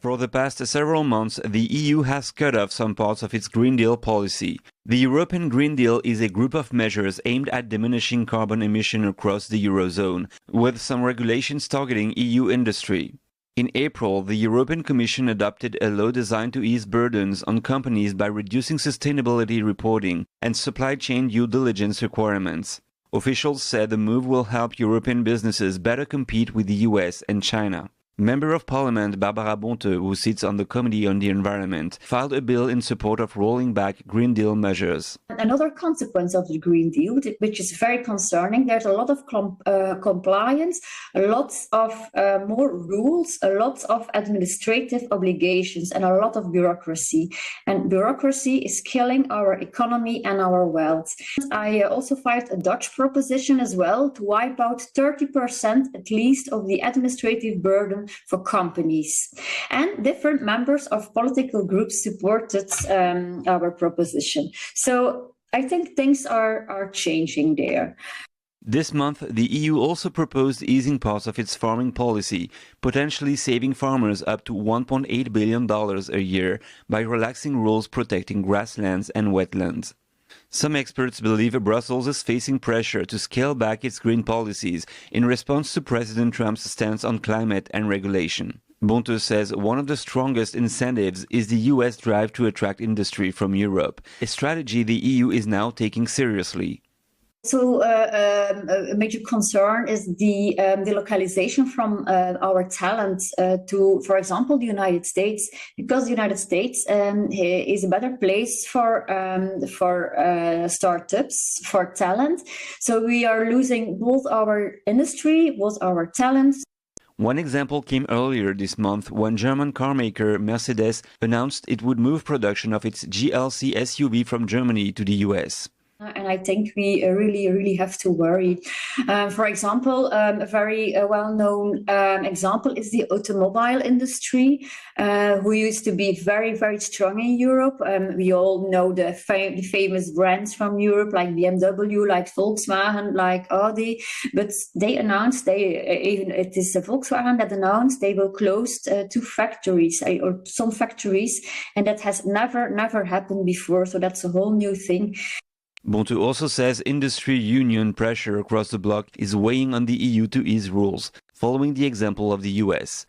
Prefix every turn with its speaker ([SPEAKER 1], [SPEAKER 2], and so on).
[SPEAKER 1] For the past several months, the EU has cut off some parts of its Green Deal policy. The European Green Deal is a group of measures aimed at diminishing carbon emission across the Eurozone, with some regulations targeting EU industry. In April, the European Commission adopted a law designed to ease burdens on companies by reducing sustainability reporting and supply chain due diligence requirements. Officials said the move will help European businesses better compete with the US and China. Member of Parliament Barbara Bonte, who sits on the Committee on the Environment, filed a bill in support of rolling back Green Deal measures.
[SPEAKER 2] Another consequence of the Green Deal, which is very concerning, there's a lot of compliance, lots of more rules, a lot of administrative obligations, and a lot of bureaucracy. And bureaucracy is killing our economy and our wealth. I also filed a Dutch proposition as well to wipe out 30% at least of the administrative burden for companies. And different members of political groups supported our proposition. So I think things are changing there.
[SPEAKER 1] This month, the EU also proposed easing parts of its farming policy, potentially saving farmers up to $1.8 billion a year by relaxing rules protecting grasslands and wetlands. Some experts believe Brussels is facing pressure to scale back its green policies in response to President Trump's stance on climate and regulation. Bonte says one of the strongest incentives is the US drive to attract industry from Europe, a strategy the EU is now taking seriously.
[SPEAKER 2] So a major concern is the localization from our talent to, for example, the United States, because the United States is a better place for startups, for talent. So we are losing both our industry, both our talents.
[SPEAKER 1] One example came earlier this month when German carmaker Mercedes announced it would move production of its GLC SUV from Germany to the US.
[SPEAKER 2] And I think we really have to worry. For example, a very well-known example is the automobile industry, who used to be very strong in Europe. We all know the famous brands from Europe, like BMW, like Volkswagen, like Audi. But they announced, it is Volkswagen that announced they will close two factories, or some factories, and that has never happened before. So that's a whole new thing.
[SPEAKER 1] Bonte also says industry union pressure across the bloc is weighing on the EU to ease rules, following the example of the US.